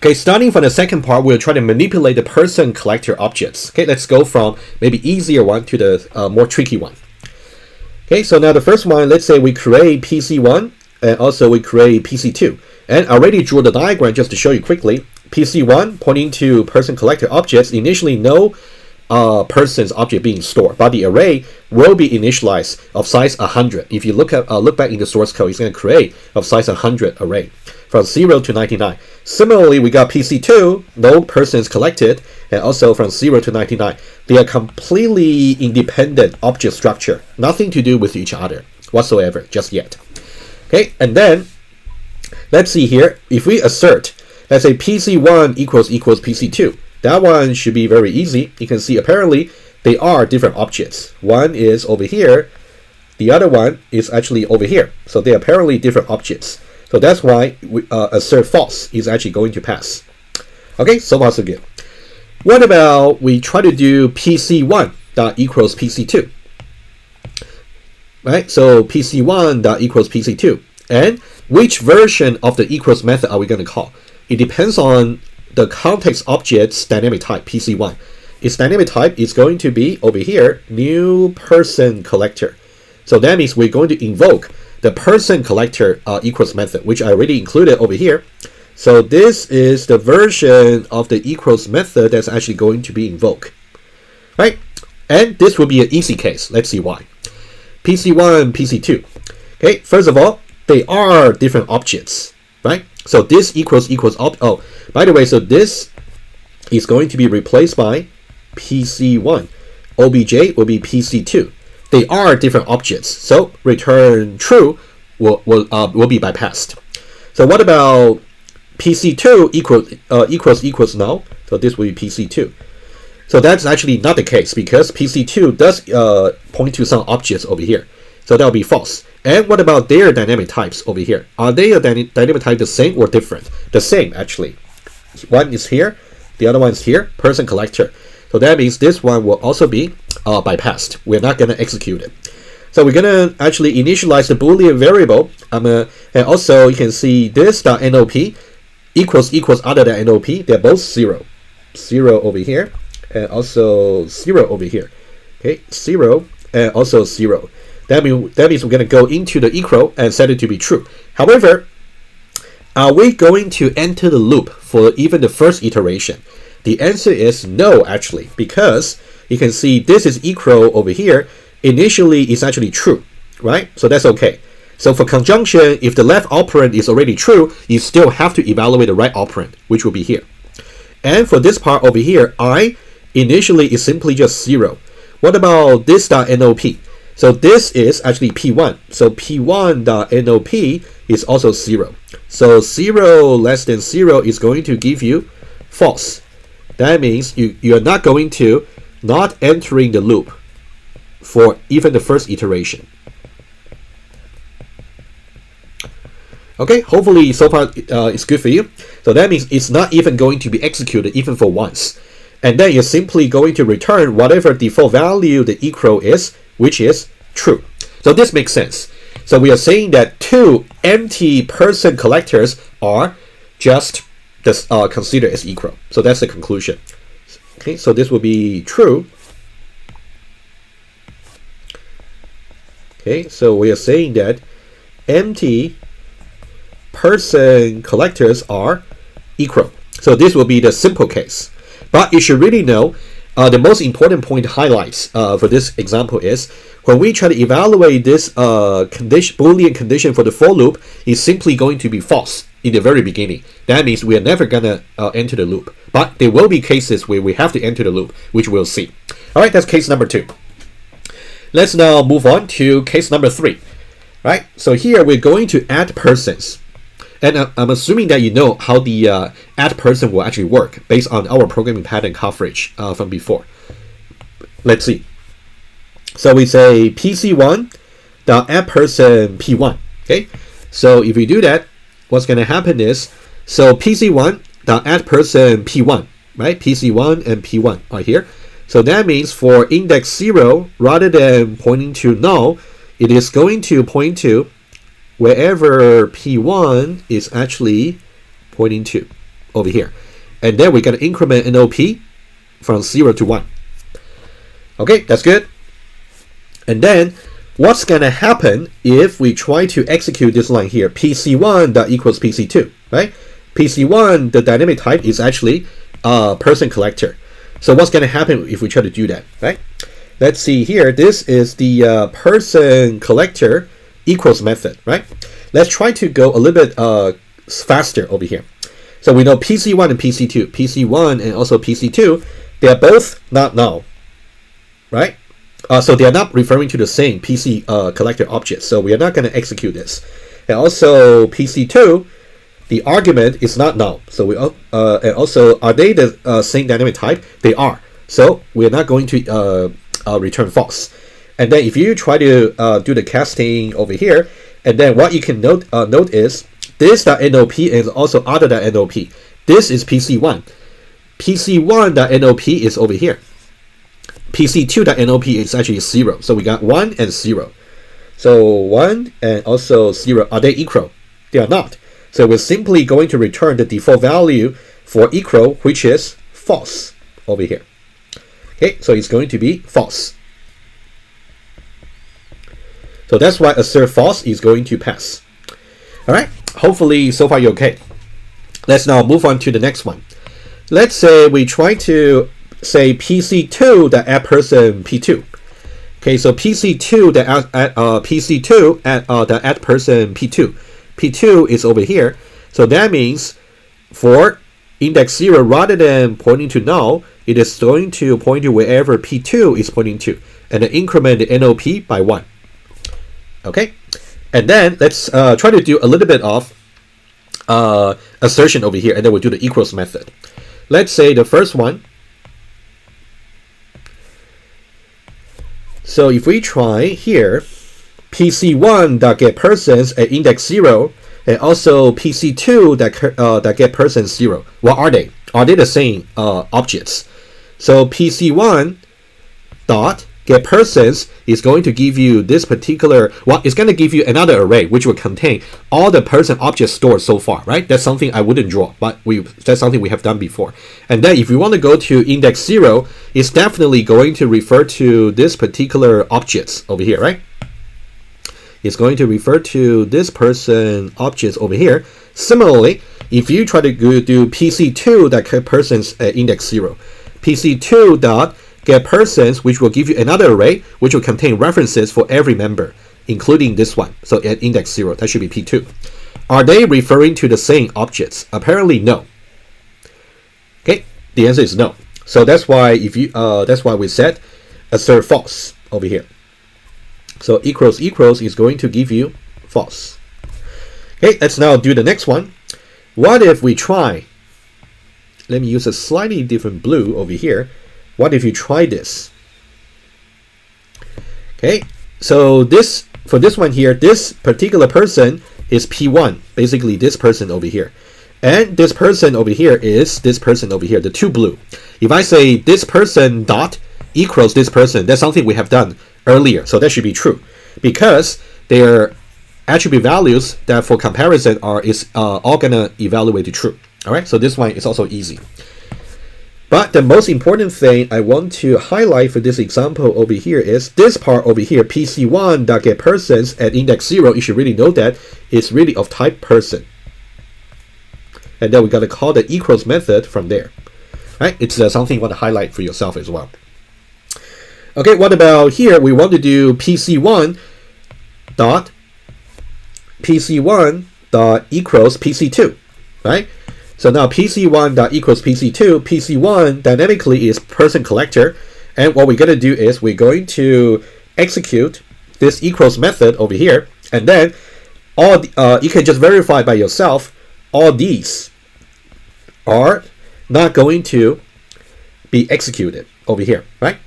Okay, starting from the second part, we'll try to manipulate the person collector objects. Okay, let's go from maybe easier one to the more tricky one. Okay, so now the first one, let's say we create PC1 and also we create PC2. And I already drew the diagram just to show you quickly. PC1 pointing to person collector objects, initially no person's object being stored, but the array will be initialized of size 100. If you look back in the source code, it's going to create of size 100 array from 0 to 99. Similarly, we got PC2, no persons collected, and also from 0 to 99. They are completely independent object structure, nothing to do with each other whatsoever just yet. Okay, and then let's see here. If we assert, let's say PC1 equals PC2, that one should be very easy. You can see apparently they are different objects. One is over here, the other one is actually over here. So they are apparently different objects. So that's why we assert false is actually going to pass. Okay, so far so good. What about we try to do PC1 dot equals PC2? Right, so PC1 dot equals PC2. And which version of the equals method are we going to call? It depends on the context object's dynamic type, PC1. Its dynamic type is going to be over here, new person collector. So that means we're going to invoke the person collector equals method, which I already included over here. So this is the version of the equals method that's actually going to be invoked, right? And this will be an easy case. Let's see why. PC1, PC2. Okay, first of all, they are different objects, right? So this equals oh, by the way, so this is going to be replaced by PC1. OBJ will be PC2. They are different objects, so return true will be bypassed. So what about PC2 equals null? So this will be PC2. So that's actually not the case because PC2 does point to some objects over here. So that will be false. And what about their dynamic types over here? Are they a dynamic type the same or different? The same, actually. One is here, the other one is here, person collector. So that means this one will also be bypassed. We're not going to execute it. So we're going to actually initialize the Boolean variable. And also you can see this .nop equals other than nop. They're both 0. 0 over here and also 0 over here. Okay, 0 and also 0. That means we're going to go into the equal and set it to be true. However, are we going to enter the loop for even the first iteration? The answer is no, actually, because you can see this is equal over here. Initially, it's actually true, right? So that's okay. So for conjunction, if the left operand is already true, you still have to evaluate the right operand, which will be here. And for this part over here, I initially is simply just 0. What about this .nop? So this is actually P1. So P1.nop is also 0. So 0 less than 0 is going to give you false. That means you are not going to not entering the loop for even the first iteration. Okay, hopefully so far it's good for you. So that means it's not even going to be executed even for once. And then you're simply going to return whatever default value the equal is, which is true. So this makes sense. So we are saying that two empty person collectors are just considered as equal. So that's the conclusion. Okay, so this will be true. Okay, so we are saying that empty person collectors are equal. So this will be the simple case. But you should really know the most important point highlights for this example is when we try to evaluate this Boolean condition for the for loop, is simply going to be false in the very beginning. That means we are never gonna enter the loop. But there will be cases where we have to enter the loop, which we'll see. All right, that's case number 2. Let's now move on to case number 3. Right, so here we're going to add persons. And I'm assuming that you know how the add person will actually work based on our programming pattern coverage from before. Let's see. So we say PC1.add person P1. Okay, so if we do that, what's going to happen is, so PC1.add person P1, right? PC1 and P1 are here. So that means for index 0, rather than pointing to null, it is going to point to wherever P1 is actually pointing to. over here. And then we're going to increment NOP from 0 to 1. Okay, that's good. And then what's going to happen if we try to execute this line here, PC1 that equals PC2, right? PC1, the dynamic type is actually person collector. So what's going to happen if we try to do that, right? Let's see here. This is the person collector equals method, right? Let's try to go a little bit faster over here. So we know PC1 and PC2. PC1 and also PC2, they are both not null, right? So they are not referring to the same PC collector object. So we are not going to execute this. And also PC2, the argument is not null. So we and also, are they the same dynamic type? They are. So we are not going to return false. And then if you try to do the casting over here, and then what you can note is this.NOP and also other.NOP. This is PC1. PC1.NOP is over here. PC2.NOP is actually 0. So we got 1 and 0. So 1 and also 0, are they equal? They are not. So we're simply going to return the default value for equal, which is false over here. Okay, so it's going to be false. So that's why assert false is going to pass. All right, hopefully so far you're okay. Let's now move on to the next one. Let's say we try to say PC2 that add person P2. Okay, so PC2 that add person P2. P2 is over here. So that means for index 0, rather than pointing to null, it is going to point to wherever P2 is pointing to, and then increment the NOP by 1. Okay, and then let's try to do a little bit of assertion over here, and then we'll do the equals method. Let's say the first one. So if we try here, PC1 that get persons at index 0, and also PC2 that get persons 0. What are they? Are they the same objects? So PC1 dot get persons is going to give you this particular, well, it's going to give you another array which will contain all the person objects stored so far, right? That's something I wouldn't draw, but that's something we have done before. And then if you want to go to index 0, it's definitely going to refer to this particular objects over here, right? It's going to refer to this person objects over here. Similarly, if you try to do PC2 that get persons at index 0, PC2 dot get persons, which will give you another array which will contain references for every member, including this one. So at index 0, that should be P2. Are they referring to the same objects? Apparently no. Okay, the answer is no. So that's why that's why we said assert false over here. So equals is going to give you false. Okay, let's now do the next one. What if we try, let me use a slightly different blue over here. What if you try this? Okay, so this, for this one here, this particular person is P1, basically this person over here. And this person over here is this person over here, the two blue. If I say this person dot equals this person, that's something we have done earlier, so that should be true. Because their attribute values that for comparison is all gonna evaluate to true. Alright, so this one is also easy. But the most important thing I want to highlight for this example over here is this part over here, PC1 that get persons at index 0. You should really know that it's really of type person. And then we got to call the equals method from there. Right? It's something you want to highlight for yourself as well. Okay, what about here? We want to do PC1 dot equals PC2, right? So now PC1 dot equals PC2. PC1 dynamically is person collector, and what we're going to do is we're going to execute this equals method over here, and then all you can just verify by yourself. All these are not going to be executed over here, right?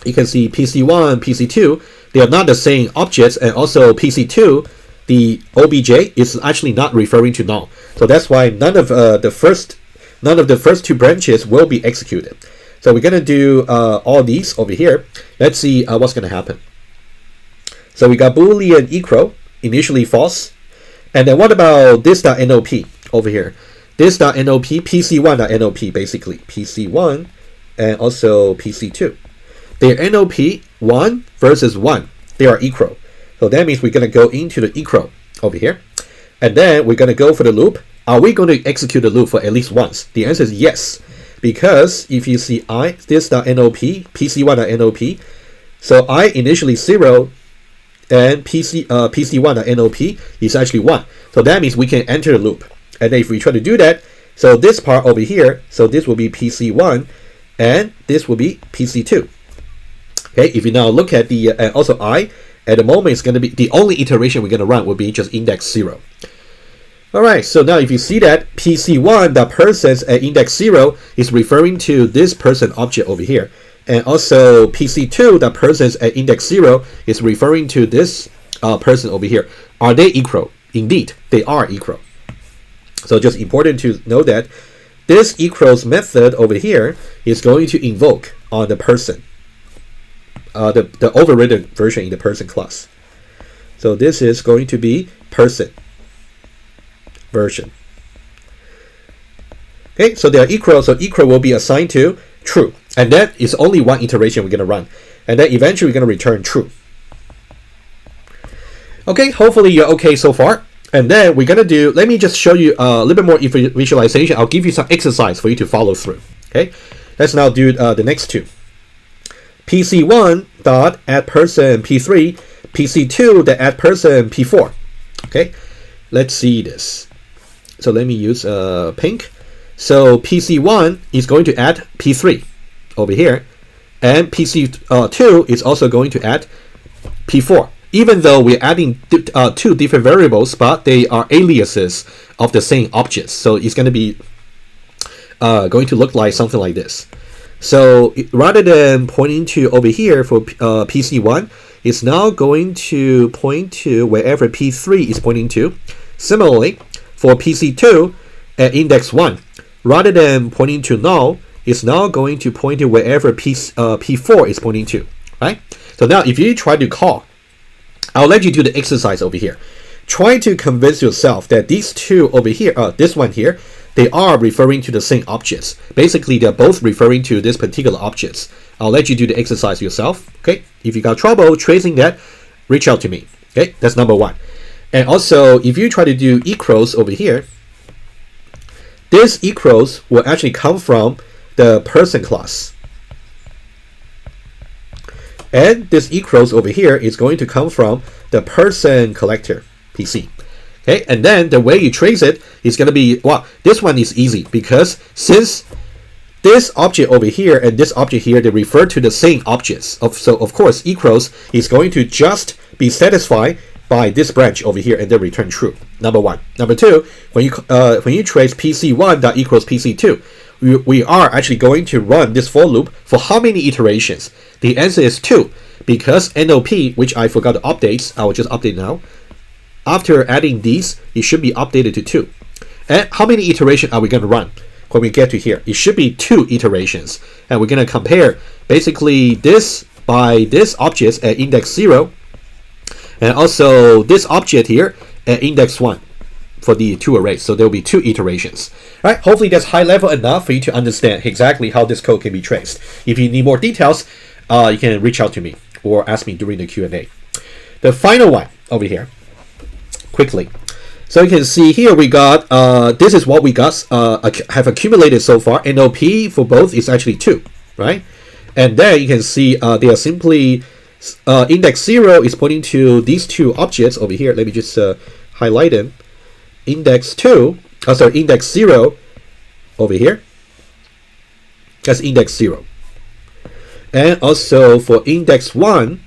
You can see PC1, PC2, they are not the same objects, and also PC2, the OBJ is actually not referring to null. So that's why none of the first two branches will be executed. So we're gonna do all these over here. Let's see what's gonna happen. So we got Boolean equal, initially false, and then what about this.NOP over here? this.nop, PC1.nop, basically PC1 and also PC2. Their NOP 1 versus 1, they are equal. So that means we're going to go into the equal over here. And then we're going to go for the loop. Are we going to execute the loop for at least once? The answer is yes. Because if you see this.nop, PC1.nop, so I initially 0 and PC1.nop is actually 1. So that means we can enter the loop. And then if we try to do that, so this part over here, so this will be PC1 and this will be PC2. Okay, if you now look at the, and also I, at the moment it's going to be, the only iteration we're going to run will be just index 0. Alright, so now if you see that PC1.persons at index 0 is referring to this person object over here. And also PC2.persons at index 0 is referring to this person over here. Are they equal? Indeed, they are equal. So just important to know that this equals method over here is going to invoke on the person. The overridden version in the person class. So this is going to be person version. Okay, so they are equal, so equal will be assigned to true. And that is only one iteration we're going to run. And then eventually we're going to return true. Okay, hopefully you're okay so far. And then we're going to do, let me just show you a little bit more visualization. I'll give you some exercise for you to follow through. Okay, let's now do the next two. PC1.addPerson P3, PC2.addPerson P4. Okay, let's see this. So let me use pink. So PC1 is going to add P3 over here, and PC2 is also going to add P4. Even though we're adding two different variables, but they are aliases of the same objects. So it's going to be going to look like something like this. So rather than pointing to over here for PC1, it's now going to point to wherever P3 is pointing to. Similarly, for PC2 at index 1, rather than pointing to null, it's now going to point to wherever P4 is pointing to, right? So now if you try to call, I'll let you do the exercise over here. Try to convince yourself that these two over here, this one here, they are referring to the same objects. Basically, they're both referring to this particular objects. I'll let you do the exercise yourself. Okay, if you got trouble tracing that, reach out to me. Okay, that's number one. And also, if you try to do equals over here, this equals will actually come from the person class. And this equals over here is going to come from the person collector, PC. Okay, and then the way you trace it is going to be, well, this one is easy because since this object over here and this object here, they refer to the same objects. So of course, equals is going to just be satisfied by this branch over here and then return true. Number one. Number two, when you trace PC1.equals PC2, we are actually going to run this for loop for how many iterations? The answer is 2, because NOP, which I forgot to update, I will just update now. After adding these, it should be updated to 2. And how many iterations are we going to run when we get to here? It should be 2 iterations. And we're going to compare basically this by this object at index 0, and also this object here at index 1 for the 2 arrays. So there will be 2 iterations. All right, hopefully that's high level enough for you to understand exactly how this code can be traced. If you need more details, you can reach out to me or ask me during the Q&A. The final one over here, quickly. So you can see here we got, this is what we got, have accumulated so far. NOP for both is actually 2, right? And then you can see they are simply, index 0 is pointing to these 2 objects over here. Let me just highlight them. Index 0 over here. That's index 0. And also for index 1,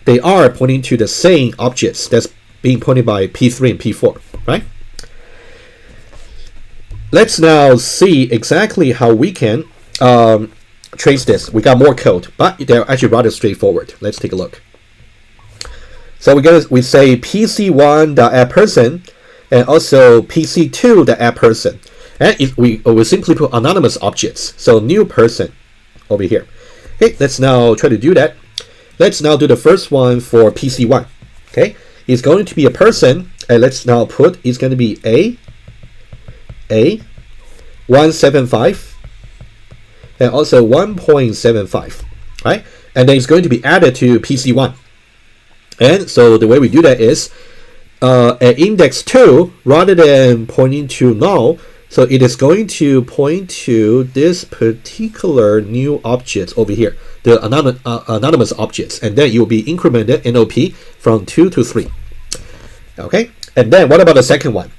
they are pointing to the same objects that's being pointed by P3 and P4, right? Let's now see exactly how we can trace this. We got more code, but they're actually rather straightforward. Let's take a look. So we say PC1.addPerson and also PC2.addPerson. And we will simply put anonymous objects. So new person over here. Okay, let's now try to do that. Let's now do the first one for PC1. Okay, it's going to be a person, and let's now put it's going to be A, A 175 and also 1.75, right? And then it's going to be added to PC1. And so the way we do that is at index 2, rather than pointing to null, so it is going to point to this particular new object over here, the anonymous objects, and then you will be incremented NOP from 2 to 3. Okay, and then what about the second one?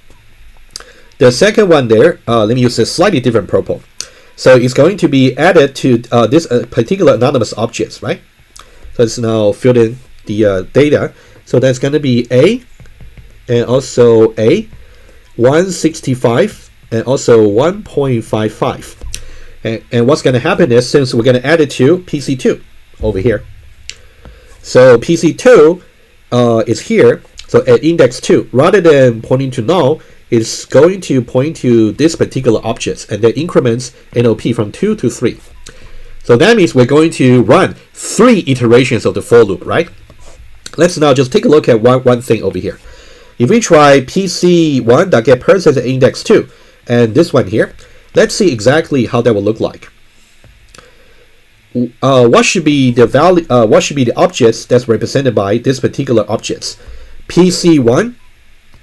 The second one there, let me use a slightly different purple. So it's going to be added to this particular anonymous objects, right? So it's now filled in the data. So that's going to be A, and also A, 165, and also 1.55. And what's going to happen is, since we're going to add it to PC2 over here. So PC2 is here. So at index 2, rather than pointing to null, it's going to point to this particular object, and then increments NOP from 2 to 3. So that means we're going to run 3 iterations of the for loop, right? Let's now just take a look at one thing over here. If we try PC1.getPersons at index 2, and this one here, let's see exactly how that will look like. What should be the value? What should be the objects that's represented by this particular objects? PC1,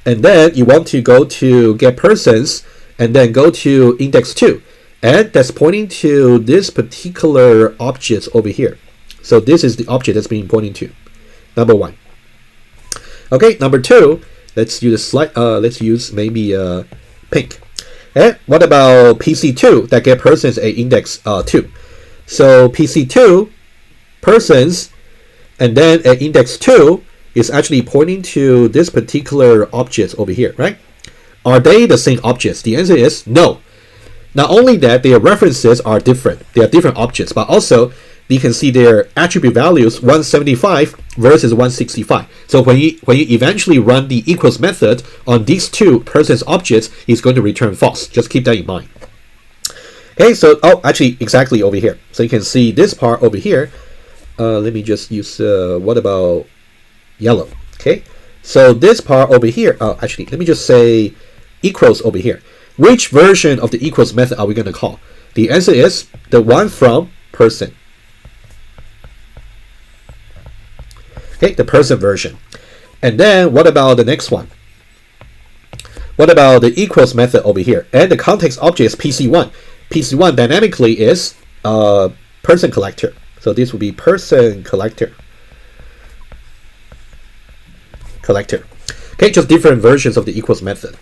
and then you want to go to getPersons, and then go to index 2, and that's pointing to this particular object over here. So this is the object that's being pointing to. Number 1. Okay, number 2. Let's use let's use maybe pink. And what about PC2 that getPersons at index 2? So PC2 persons, and then at index 2 is actually pointing to this particular object over here, right? Are they the same objects? The answer is no. Not only that, their references are different. They are different objects, but also you can see their attribute values 175 versus 165. So when you eventually run the equals method on these two persons objects, it's going to return false. Just keep that in mind. Okay, so actually exactly over here. So you can see this part over here. Let me just use what about yellow? Okay, so this part over here. Actually, let me just say equals over here. Which version of the equals method are we going to call? The answer is the one from person. Okay, the person version. And then what about the next one? What about the equals method over here? And the context object is PC1. PC1 dynamically is person collector. So this will be person collector. Okay, just different versions of the equals method.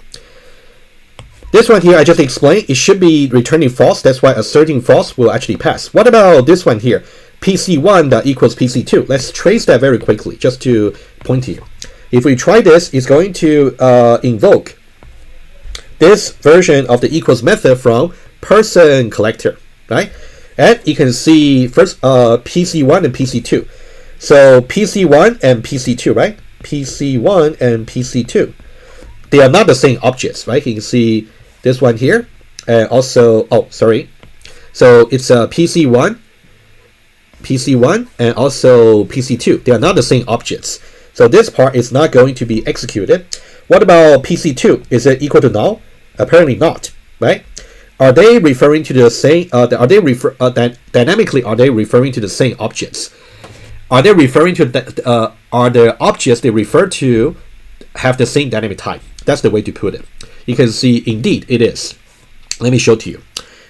This one here I just explained, it should be returning false. That's why asserting false will actually pass. What about this one here? PC1 that equals PC2. Let's trace that very quickly just to point to you. If we try this, it's going to invoke this version of the equals method from person collector, right? And you can see first PC1 and PC2. So PC1 and PC2, right? PC1 and PC2. They are not the same objects, right? You can see this one here, and also, so it's PC1, and also PC2. They are not the same objects. So this part is not going to be executed. What about PC2? Is it equal to null? Apparently not, right? Are they referring to the same? Dynamically, are they referring to the same objects? Are they referring to are the objects they refer to have the same dynamic type? That's the way to put it. You can see, indeed, it is. Let me show to you.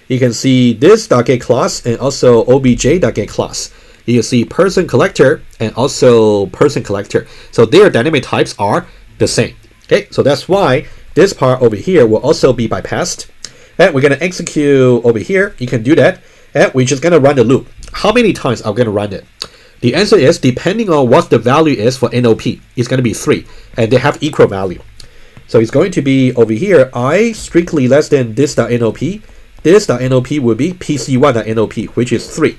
You can see this .get class and also obj.get class. You can see person collector and also person collector. So their dynamic types are the same. Okay, so that's why this part over here will also be bypassed. And we're going to execute over here. You can do that. And we're just going to run the loop. How many times are we going to run it? The answer is, depending on what the value is for NOP, it's going to be 3. And they have equal value. So it's going to be over here, I strictly less than this.NOP. This.NOP will be PC1.NOP, which is 3.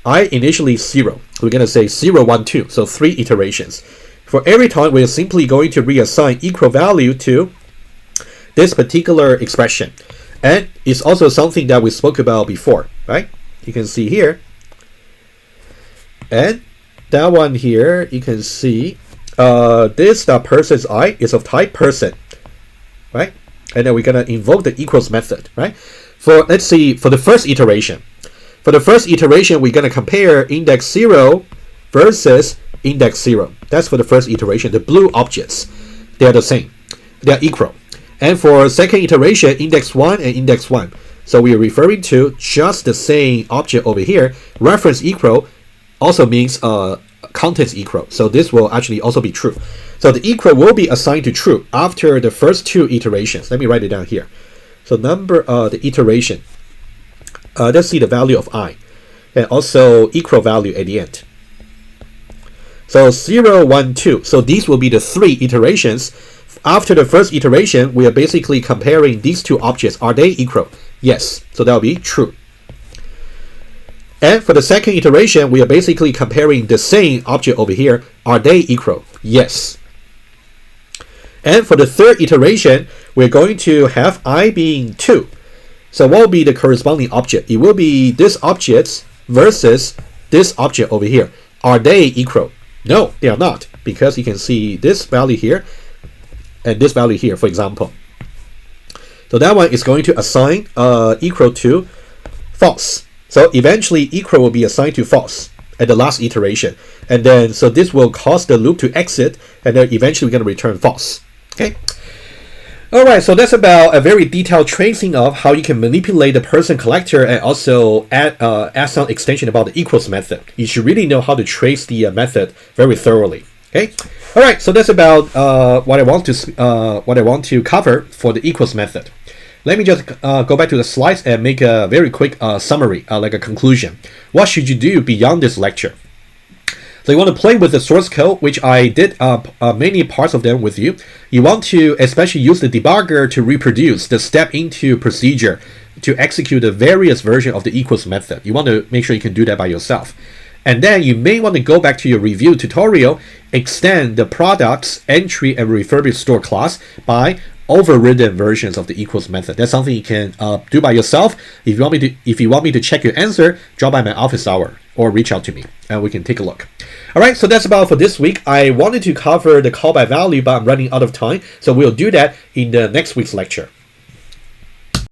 I initially 0. We're going to say 0, 1, 2. So 3 iterations. For every time, we're simply going to reassign equal value to this particular expression. And it's also something that we spoke about before, right? You can see here. And that one here, you can see this person's I is of type person, right? and then we're gonna invoke the equals method, right? For let's see, for the first iteration, we're gonna compare index 0 versus index 0. That's for the first iteration. The blue objects, they are the same, they are equal. And for second iteration, index 1 and index 1. So we are referring to just the same object over here. Reference equal also means contents equal. So this will actually also be true. So the equal will be assigned to true after the first two iterations. Let me write it down here. So the iteration. Let's see the value of I. And also equal value at the end. So 0, 1, 2. So these will be the three iterations. After the first iteration, we are basically comparing these two objects. Are they equal? Yes. So that will be true. And for the second iteration, we are basically comparing the same object over here. Are they equal? Yes. And for the third iteration, we're going to have I being 2. So what will be the corresponding object? It will be this object versus this object over here. Are they equal? No, they are not, because you can see this value here and this value here, for example. So that one is going to assign equal to false. So eventually equal will be assigned to false at the last iteration. And then, so this will cause the loop to exit, and then eventually we're going to return false. Okay. All right, so that's about a very detailed tracing of how you can manipulate the person collector and also add some extension about the equals method. You should really know how to trace the method very thoroughly. Okay. All right, so that's about what I want to cover for the equals method. Let me just go back to the slides and make a very quick summary, like a conclusion. What should you do beyond this lecture? So you want to play with the source code, which I did many parts of them with you. You want to especially use the debugger to reproduce the step into procedure to execute the various version of the equals method. You want to make sure you can do that by yourself. And then you may want to go back to your review tutorial, extend the products, entry, and refurbish store class by overridden versions of the equals method. That's something you can do by yourself. If you want me to check your answer, drop by my office hour or reach out to me and we can take a look. All right, so that's about for this week. I wanted to cover the call by value, but I'm running out of time, so we'll do that in the next week's lecture.